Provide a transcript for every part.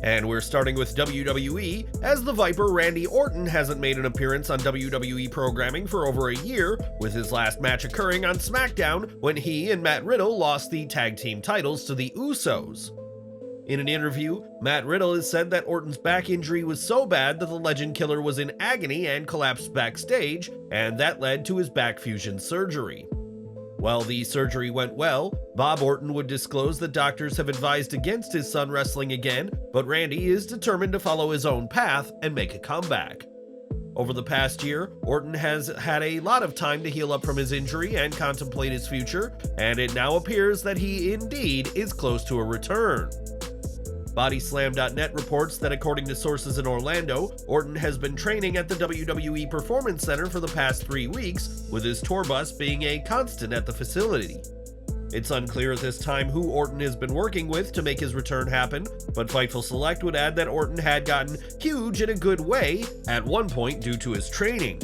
And we're starting with WWE, as the Viper Randy Orton hasn't made an appearance on WWE programming for over a year, with his last match occurring on SmackDown when he and Matt Riddle lost the tag team titles to the Usos. In an interview, Matt Riddle has said that Orton's back injury was so bad that the Legend Killer was in agony and collapsed backstage, and that led to his back fusion surgery. While the surgery went well, Bob Orton would disclose that doctors have advised against his son wrestling again, but Randy is determined to follow his own path and make a comeback. Over the past year, Orton has had a lot of time to heal up from his injury and contemplate his future, and it now appears that he indeed is close to a return. BodySlam.net reports that according to sources in Orlando, Orton has been training at the WWE Performance Center for the past 3 weeks, with his tour bus being a constant at the facility. It's unclear at this time who Orton has been working with to make his return happen, but Fightful Select would add that Orton had gotten huge in a good way at one point due to his training.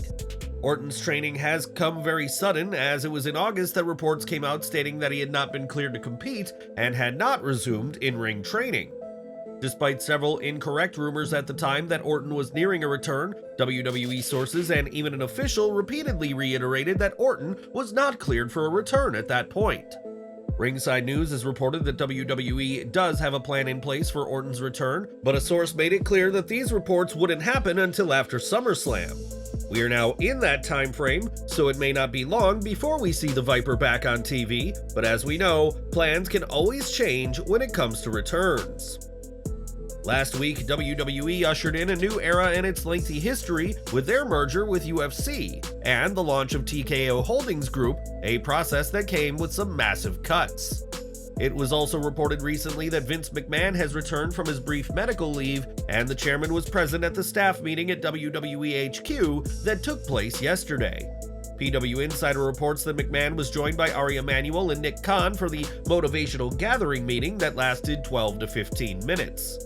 Orton's training has come very sudden, as it was in August that reports came out stating that he had not been cleared to compete and had not resumed in-ring training. Despite several incorrect rumors at the time that Orton was nearing a return, WWE sources and even an official repeatedly reiterated that Orton was not cleared for a return at that point. Ringside News has reported that WWE does have a plan in place for Orton's return, but a source made it clear that these reports wouldn't happen until after SummerSlam. We are now in that time frame, so it may not be long before we see the Viper back on TV, but as we know, plans can always change when it comes to returns. Last week, WWE ushered in a new era in its lengthy history with their merger with UFC and the launch of TKO Holdings Group, a process that came with some massive cuts. It was also reported recently that Vince McMahon has returned from his brief medical leave, and the chairman was present at the staff meeting at WWE HQ that took place yesterday. PW Insider reports that McMahon was joined by Emanuel and Nick Khan for the motivational gathering meeting that lasted 12 to 15 minutes.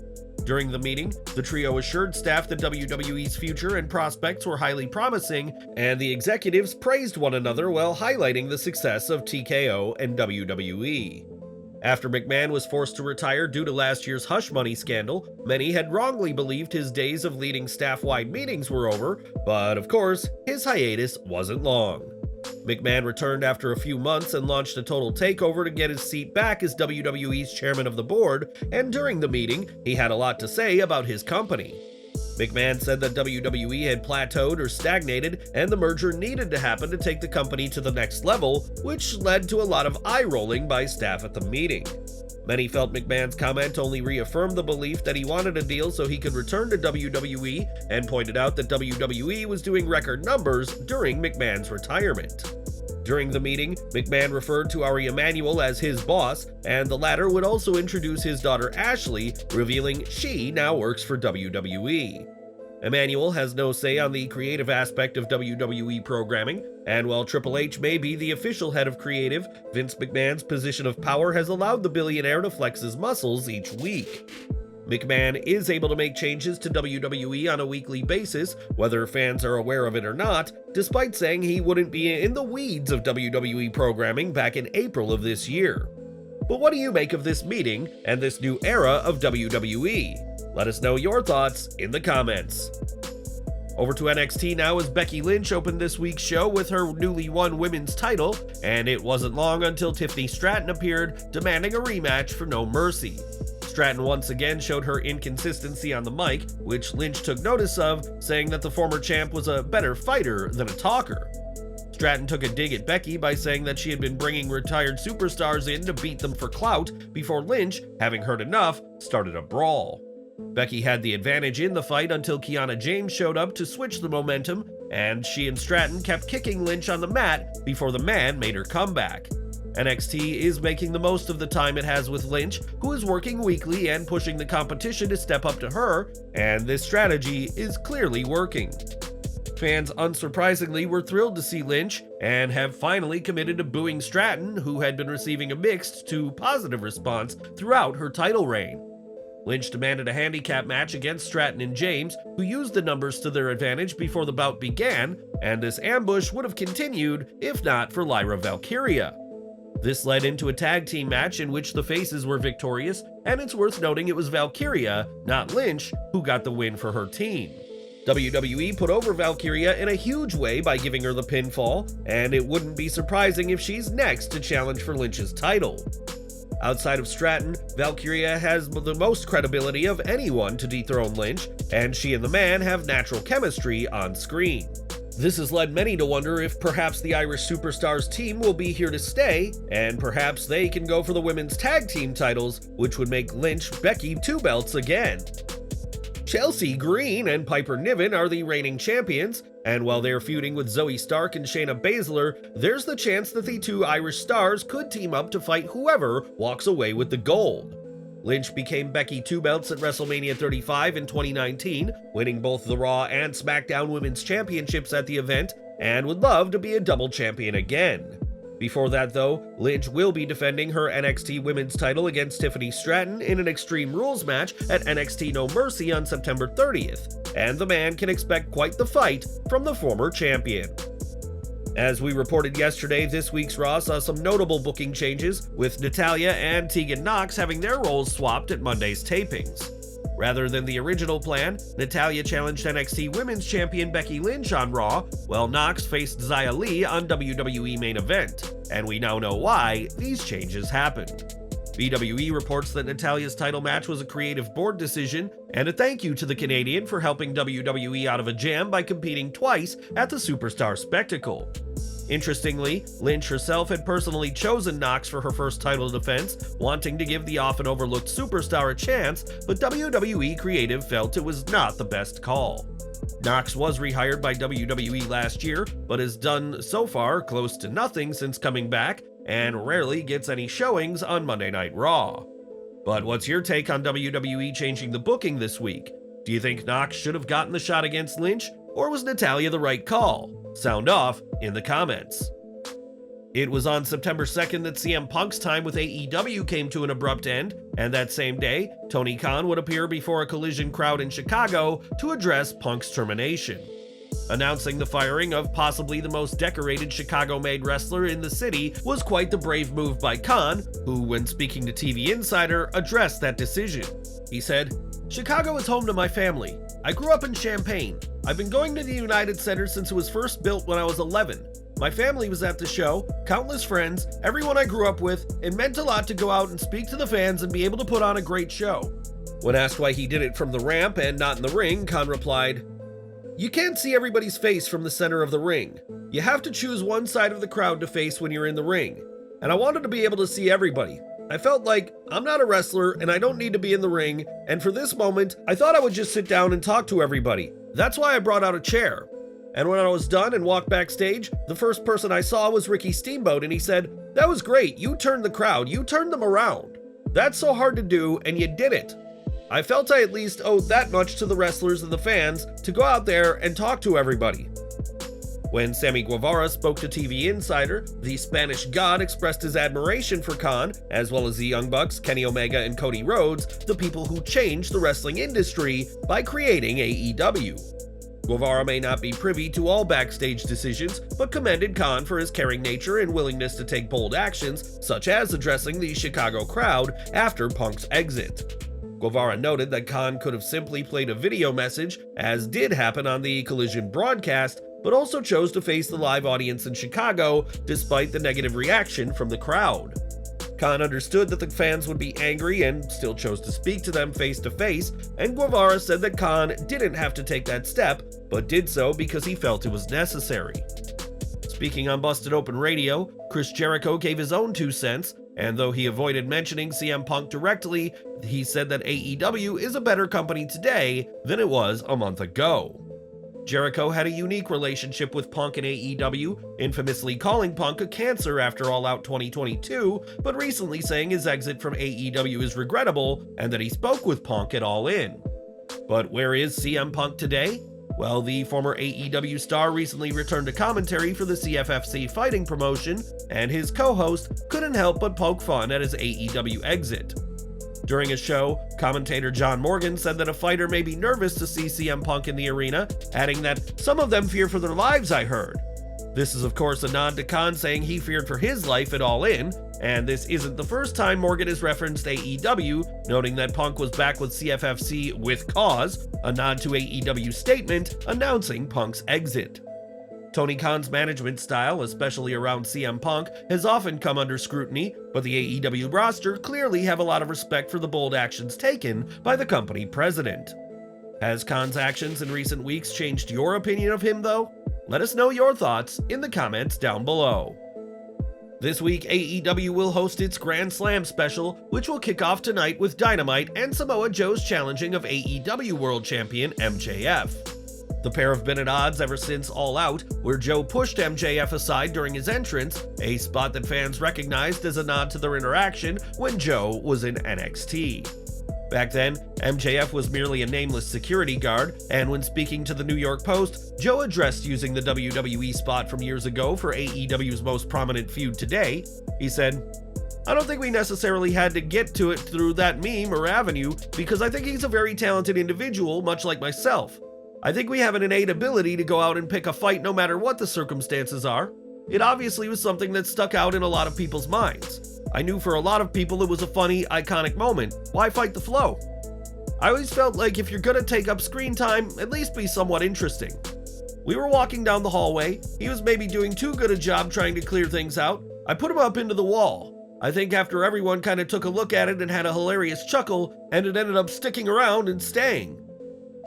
During the meeting, the trio assured staff that WWE's future and prospects were highly promising, and the executives praised one another while highlighting the success of TKO and WWE. After McMahon was forced to retire due to last year's hush money scandal, many had wrongly believed his days of leading staff-wide meetings were over, but of course, his hiatus wasn't long. McMahon returned after a few months and launched a total takeover to get his seat back as WWE's chairman of the board, and during the meeting, he had a lot to say about his company. McMahon said that WWE had plateaued or stagnated, and the merger needed to happen to take the company to the next level, which led to a lot of eye-rolling by staff at the meeting. Many felt McMahon's comment only reaffirmed the belief that he wanted a deal so he could return to WWE, and pointed out that WWE was doing record numbers during McMahon's retirement. During the meeting, McMahon referred to Emanuel as his boss, and the latter would also introduce his daughter Ashley, revealing she now works for WWE. Emanuel has no say on the creative aspect of WWE programming, and while Triple H may be the official head of creative, Vince McMahon's position of power has allowed the billionaire to flex his muscles each week. McMahon is able to make changes to WWE on a weekly basis, whether fans are aware of it or not, despite saying he wouldn't be in the weeds of WWE programming back in April of this year. But what do you make of this meeting and this new era of WWE? Let us know your thoughts in the comments. Over to NXT now, as Becky Lynch opened this week's show with her newly won women's title, and it wasn't long until Tiffany Stratton appeared, demanding a rematch for No Mercy. Stratton once again showed her inconsistency on the mic, which Lynch took notice of, saying that the former champ was a better fighter than a talker. Stratton took a dig at Becky by saying that she had been bringing retired superstars in to beat them for clout before Lynch, having heard enough, started a brawl. Becky had the advantage in the fight until Kiana James showed up to switch the momentum, and she and Stratton kept kicking Lynch on the mat before the man made her comeback. NXT is making the most of the time it has with Lynch, who is working weekly and pushing the competition to step up to her, and this strategy is clearly working. Fans, unsurprisingly, were thrilled to see Lynch, and have finally committed to booing Stratton, who had been receiving a mixed to positive response throughout her title reign. Lynch demanded a handicap match against Stratton and James, who used the numbers to their advantage before the bout began, and this ambush would have continued if not for Lyra Valkyria. This led into a tag team match in which the faces were victorious, and it's worth noting it was Valkyria, not Lynch, who got the win for her team. WWE put over Valkyria in a huge way by giving her the pinfall, and it wouldn't be surprising if she's next to challenge for Lynch's title. Outside of Stratton, Valkyria has the most credibility of anyone to dethrone Lynch, and she and the man have natural chemistry on screen. This has led many to wonder if perhaps the Irish Superstars team will be here to stay, and perhaps they can go for the women's tag team titles, which would make Lynch Becky 2 belts again. Chelsea Green and Piper Niven are the reigning champions, and while they're feuding with Zoe Stark and Shayna Baszler, there's the chance that the two Irish stars could team up to fight whoever walks away with the gold. Lynch became Becky 2 belts at WrestleMania 35 in 2019, winning both the Raw and SmackDown Women's Championships at the event, and would love to be a double champion again. Before that though, Lynch will be defending her NXT Women's title against Tiffany Stratton in an Extreme Rules match at NXT No Mercy on September 30th, and the man can expect quite the fight from the former champion. As we reported yesterday, this week's Raw saw some notable booking changes, with Natalya and Tegan Nox having their roles swapped at Monday's tapings. Rather than the original plan, Natalya challenged NXT Women's Champion Becky Lynch on Raw, while Nox faced Xia Li on WWE Main Event, and we now know why these changes happened. WWE reports that Natalya's title match was a creative board decision, and a thank you to the Canadian for helping WWE out of a jam by competing twice at the Superstar Spectacle. Interestingly, Lynch herself had personally chosen Nox for her first title defense, wanting to give the often overlooked superstar a chance, but WWE creative felt it was not the best call. Nox was rehired by WWE last year, but has done so far close to nothing since coming back, and rarely gets any showings on Monday Night Raw. But what's your take on WWE changing the booking this week? Do you think Nox should have gotten the shot against Lynch, or was Natalya the right call? Sound off in the comments. It was on September 2nd that CM Punk's time with AEW came to an abrupt end, and that same day, Tony Khan would appear before a Collision crowd in Chicago to address Punk's termination. Announcing the firing of possibly the most decorated Chicago-made wrestler in the city was quite the brave move by Khan, who, when speaking to TV Insider, addressed that decision. He said, "Chicago is home to my family. I grew up in Champaign. I've been going to the United Center since it was first built when I was 11. My family was at the show, countless friends, everyone I grew up with. It meant a lot to go out and speak to the fans and be able to put on a great show." When asked why he did it from the ramp and not in the ring, Khan replied, "You can't see everybody's face from the center of the ring. You have to choose one side of the crowd to face when you're in the ring. And I wanted to be able to see everybody. I felt like I'm not a wrestler and I don't need to be in the ring, and for this moment, I thought I would just sit down and talk to everybody. That's why I brought out a chair. And when I was done and walked backstage, the first person I saw was Ricky Steamboat, and he said, 'That was great, you turned the crowd, you turned them around. That's so hard to do, and you did it.' I felt I at least owed that much to the wrestlers and the fans to go out there and talk to everybody." When Sammy Guevara spoke to TV Insider, the Spanish God expressed his admiration for Khan, as well as the Young Bucks, Kenny Omega and Cody Rhodes, the people who changed the wrestling industry by creating AEW. Guevara may not be privy to all backstage decisions, but commended Khan for his caring nature and willingness to take bold actions, such as addressing the Chicago crowd after Punk's exit. Guevara noted that Khan could have simply played a video message, as did happen on the Collision broadcast, but also chose to face the live audience in Chicago despite the negative reaction from the crowd. Khan understood that the fans would be angry and still chose to speak to them face to face, and Guevara said that Khan didn't have to take that step, but did so because he felt it was necessary. Speaking on Busted Open Radio, Chris Jericho gave his own 2 cents, and though he avoided mentioning CM Punk directly, he said that AEW is a better company today than it was a month ago. Jericho had a unique relationship with Punk and AEW, infamously calling Punk a cancer after All Out 2022, but recently saying his exit from AEW is regrettable and that he spoke with Punk at All In. But where is CM Punk today? Well, the former AEW star recently returned to commentary for the CFFC fighting promotion, and his co-host couldn't help but poke fun at his AEW exit. During a show, commentator John Morgan said that a fighter may be nervous to see CM Punk in the arena, adding that "some of them fear for their lives, I heard." This is of course a nod to Khan saying he feared for his life at All In, and this isn't the first time Morgan has referenced AEW, noting that Punk was back with CFFC with cause, a nod to AEW's statement announcing Punk's exit. Tony Khan's management style, especially around CM Punk, has often come under scrutiny, but the AEW roster clearly have a lot of respect for the bold actions taken by the company president. Has Khan's actions in recent weeks changed your opinion of him, though? Let us know your thoughts in the comments down below. This week, AEW will host its Grand Slam special, which will kick off tonight with Dynamite and Samoa Joe's challenging of AEW World Champion MJF. The pair have been at odds ever since All Out, where Joe pushed MJF aside during his entrance, a spot that fans recognized as a nod to their interaction when Joe was in NXT. Back then, MJF was merely a nameless security guard, and when speaking to the New York Post, Joe addressed using the WWE spot from years ago for AEW's most prominent feud today. He said, "I don't think we necessarily had to get to it through that meme or avenue, because I think he's a very talented individual, much like myself. I think we have an innate ability to go out and pick a fight no matter what the circumstances are. It obviously was something that stuck out in a lot of people's minds. I knew for a lot of people it was a funny, iconic moment. Why fight the flow? I always felt like if you're gonna take up screen time, at least be somewhat interesting. We were walking down the hallway. He was maybe doing too good a job trying to clear things out. I put him up into the wall. I think after everyone kind of took a look at it and had a hilarious chuckle, and it ended up sticking around and staying."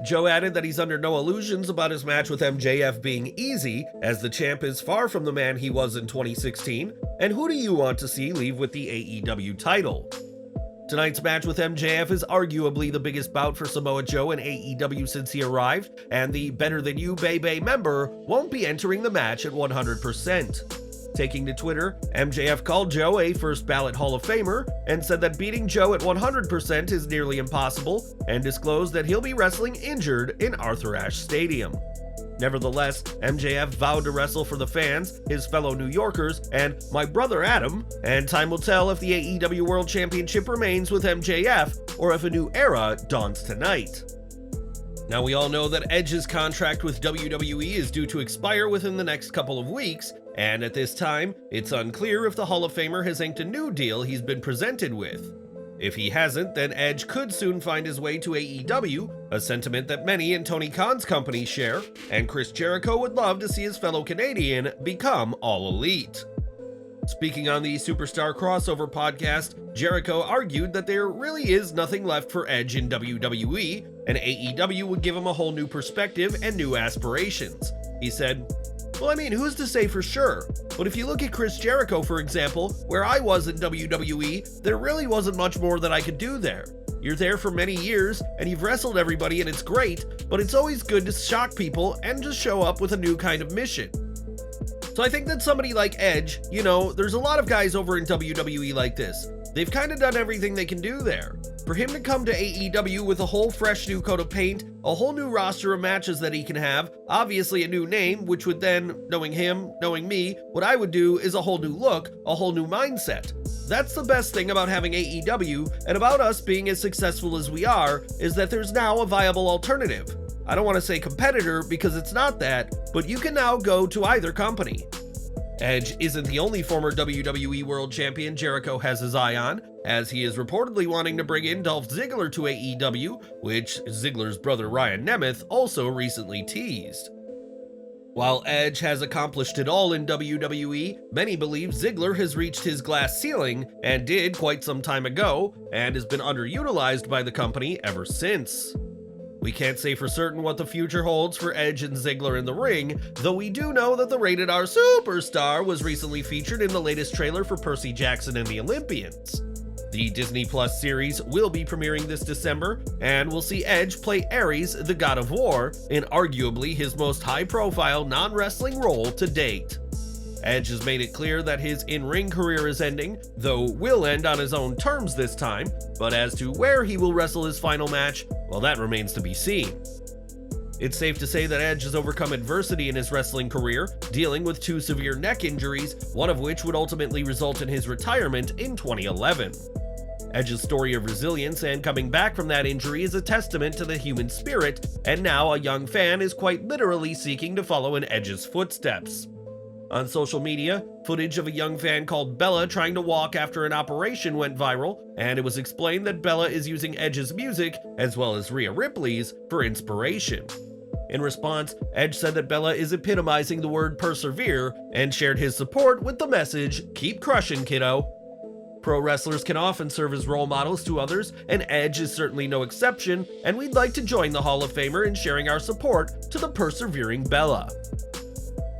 Joe added that he's under no illusions about his match with MJF being easy, as the champ is far from the man he was in 2016, and who do you want to see leave with the AEW title? Tonight's match with MJF is arguably the biggest bout for Samoa Joe in AEW since he arrived, and the Better Than You Bay member won't be entering the match at 100%. Taking to Twitter, MJF called Joe a first ballot Hall of Famer and said that beating Joe at 100% is nearly impossible, and disclosed that he'll be wrestling injured in Arthur Ashe Stadium. Nevertheless, MJF vowed to wrestle for the fans, his fellow New Yorkers, and my brother Adam, and time will tell if the AEW World Championship remains with MJF or if a new era dawns tonight. Now, we all know that Edge's contract with WWE is due to expire within the next couple of weeks, and at this time, it's unclear if the Hall of Famer has inked a new deal he's been presented with. If he hasn't, then Edge could soon find his way to AEW, a sentiment that many in Tony Khan's company share, and Chris Jericho would love to see his fellow Canadian become All Elite. Speaking on the Superstar Crossover podcast, Jericho argued that there really is nothing left for Edge in WWE, and AEW would give him a whole new perspective and new aspirations. He said, "Well, I mean, who's to say for sure? But if you look at Chris Jericho, for example, where I was in WWE, there really wasn't much more that I could do there. You're there for many years, and you've wrestled everybody, and it's great, but it's always good to shock people and just show up with a new kind of mission." So I think that somebody like Edge, there's a lot of guys over in WWE like this. They've kind of done everything they can do there. For him to come to AEW with a whole fresh new coat of paint, a whole new roster of matches that he can have, obviously a new name, which would then, knowing him, knowing me, what I would do is a whole new look, a whole new mindset. That's the best thing about having AEW, and about us being as successful as we are, is that there's now a viable alternative. I don't want to say competitor because it's not that, but you can now go to either company. Edge isn't the only former WWE World Champion Jericho has his eye on, as he is reportedly wanting to bring in Dolph Ziggler to AEW, which Ziggler's brother Ryan Nemeth also recently teased. While Edge has accomplished it all in WWE, many believe Ziggler has reached his glass ceiling, and did quite some time ago, and has been underutilized by the company ever since. We can't say for certain what the future holds for Edge and Ziggler in the ring, though we do know that the Rated R Superstar was recently featured in the latest trailer for Percy Jackson and the Olympians. The Disney Plus series will be premiering this December, and we'll see Edge play Ares, the God of War, in arguably his most high-profile non-wrestling role to date. Edge has made it clear that his in-ring career is ending, though will end on his own terms this time, but as to where he will wrestle his final match, well, that remains to be seen. It's safe to say that Edge has overcome adversity in his wrestling career, dealing with 2 severe neck injuries, one of which would ultimately result in his retirement in 2011. Edge's story of resilience and coming back from that injury is a testament to the human spirit, and now a young fan is quite literally seeking to follow in Edge's footsteps. On social media, footage of a young fan called Bella trying to walk after an operation went viral, and it was explained that Bella is using Edge's music, as well as Rhea Ripley's, for inspiration. In response, Edge said that Bella is epitomizing the word persevere and shared his support with the message, "Keep crushing, kiddo." Pro wrestlers can often serve as role models to others, and Edge is certainly no exception, and we'd like to join the Hall of Famer in sharing our support to the persevering Bella.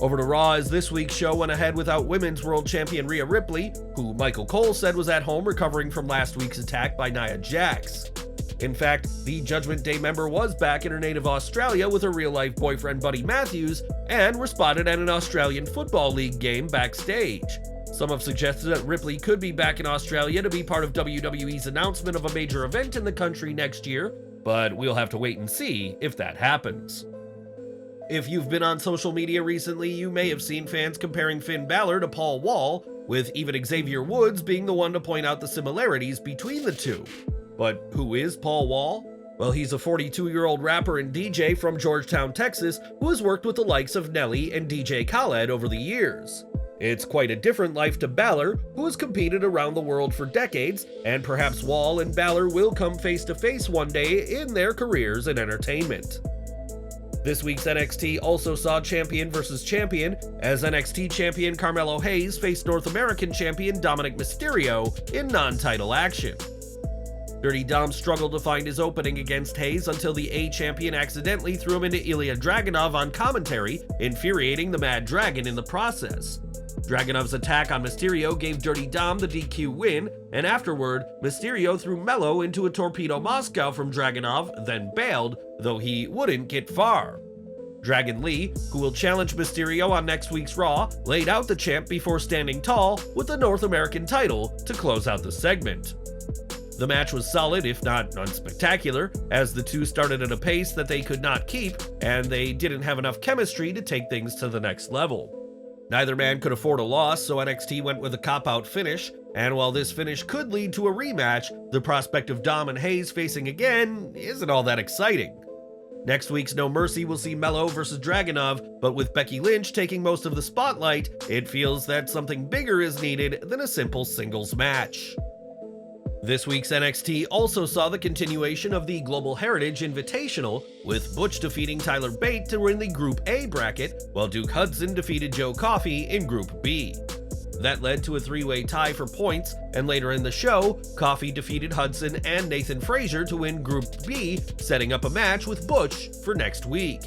Over to Raw, as this week's show went ahead without Women's World Champion Rhea Ripley, who Michael Cole said was at home recovering from last week's attack by Nia Jax. In fact, the Judgment Day member was back in her native Australia with her real-life boyfriend Buddy Matthews, and were spotted at an Australian Football League game backstage. Some have suggested that Ripley could be back in Australia to be part of WWE's announcement of a major event in the country next year, but we'll have to wait and see if that happens. If you've been on social media recently, you may have seen fans comparing Finn Balor to Paul Wall, with even Xavier Woods being the one to point out the similarities between the two. But who is Paul Wall? Well, he's a 42-year-old rapper and DJ from Georgetown, Texas, who has worked with the likes of Nelly and DJ Khaled over the years. It's quite a different life to Balor, who has competed around the world for decades, and perhaps Wall and Balor will come face to face one day in their careers in entertainment. This week's NXT also saw champion versus champion, as NXT champion Carmelo Hayes faced North American champion Dominik Mysterio in non-title action. Dirty Dom struggled to find his opening against Hayes until the A-champion accidentally threw him into Ilya Dragunov on commentary, infuriating the Mad Dragon in the process. Dragunov's attack on Mysterio gave Dirty Dom the DQ win, and afterward, Mysterio threw Mello into a Torpedo Moscow from Dragunov, then bailed, though he wouldn't get far. Dragon Lee, who will challenge Mysterio on next week's Raw, laid out the champ before standing tall with the North American title to close out the segment. The match was solid, if not unspectacular, as the two started at a pace that they could not keep, and they didn't have enough chemistry to take things to the next level. Neither man could afford a loss, so NXT went with a cop-out finish, and while this finish could lead to a rematch, the prospect of Dom and Hayes facing again isn't all that exciting. Next week's No Mercy will see Mello versus Dragunov, but with Becky Lynch taking most of the spotlight, it feels that something bigger is needed than a simple singles match. This week's NXT also saw the continuation of the Global Heritage Invitational, with Butch defeating Tyler Bate to win the Group A bracket, while Duke Hudson defeated Joe Coffey in Group B. That led to a three-way tie for points, and later in the show, Coffey defeated Hudson and Nathan Frazier to win Group B, setting up a match with Butch for next week.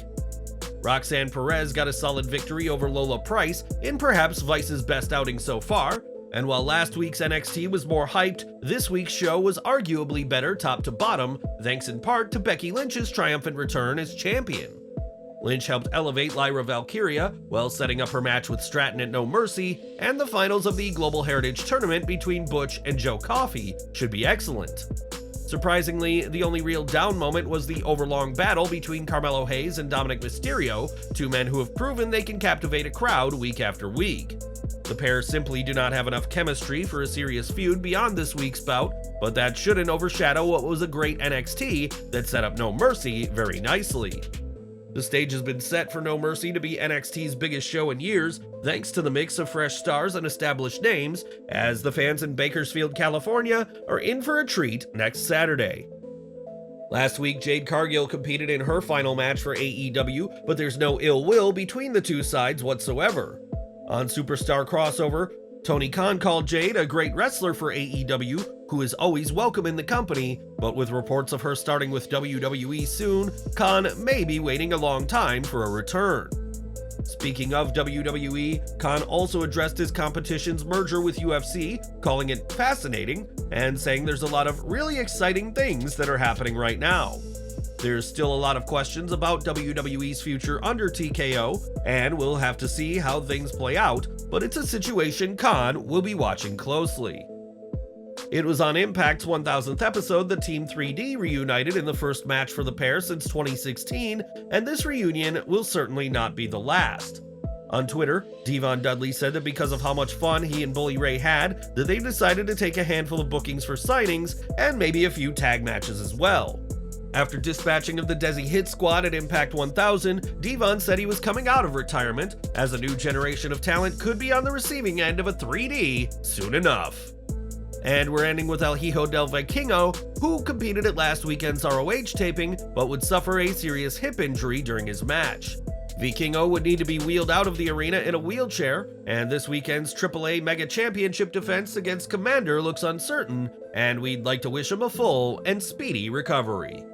Roxanne Perez got a solid victory over Lola Price in perhaps Vice's best outing so far, and while last week's NXT was more hyped, this week's show was arguably better top to bottom, thanks in part to Becky Lynch's triumphant return as champion. Lynch helped elevate Lyra Valkyria while setting up her match with Stratton at No Mercy, and the finals of the Global Heritage Tournament between Butch and Joe Coffey should be excellent. Surprisingly, the only real down moment was the overlong battle between Carmelo Hayes and Dominik Mysterio, two men who have proven they can captivate a crowd week after week. The pair simply do not have enough chemistry for a serious feud beyond this week's bout, but that shouldn't overshadow what was a great NXT that set up No Mercy very nicely. The stage has been set for No Mercy to be NXT's biggest show in years, thanks to the mix of fresh stars and established names, as the fans in Bakersfield, California are in for a treat next Saturday. Last week, Jade Cargill competed in her final match for AEW, but there's no ill will between the two sides whatsoever. On Superstar Crossover, Tony Khan called Jade a great wrestler for AEW, who is always welcome in the company, but with reports of her starting with WWE soon, Khan may be waiting a long time for a return. Speaking of WWE, Khan also addressed his competition's merger with UFC, calling it fascinating, and saying there's a lot of really exciting things that are happening right now. There's still a lot of questions about WWE's future under TKO, and we'll have to see how things play out, but it's a situation Khan will be watching closely. It was on Impact's 1000th episode that Team 3D reunited in the first match for the pair since 2016, and this reunion will certainly not be the last. On Twitter, Devon Dudley said that because of how much fun he and Bully Ray had, that they decided to take a handful of bookings for signings, and maybe a few tag matches as well. After dispatching of the Desi Hit Squad at Impact 1000, Devon said he was coming out of retirement, as a new generation of talent could be on the receiving end of a 3D soon enough. And we're ending with El Hijo del Vikingo, who competed at last weekend's ROH taping, but would suffer a serious hip injury during his match. Vikingo would need to be wheeled out of the arena in a wheelchair, and this weekend's AAA Mega Championship defense against Commander looks uncertain, and we'd like to wish him a full and speedy recovery.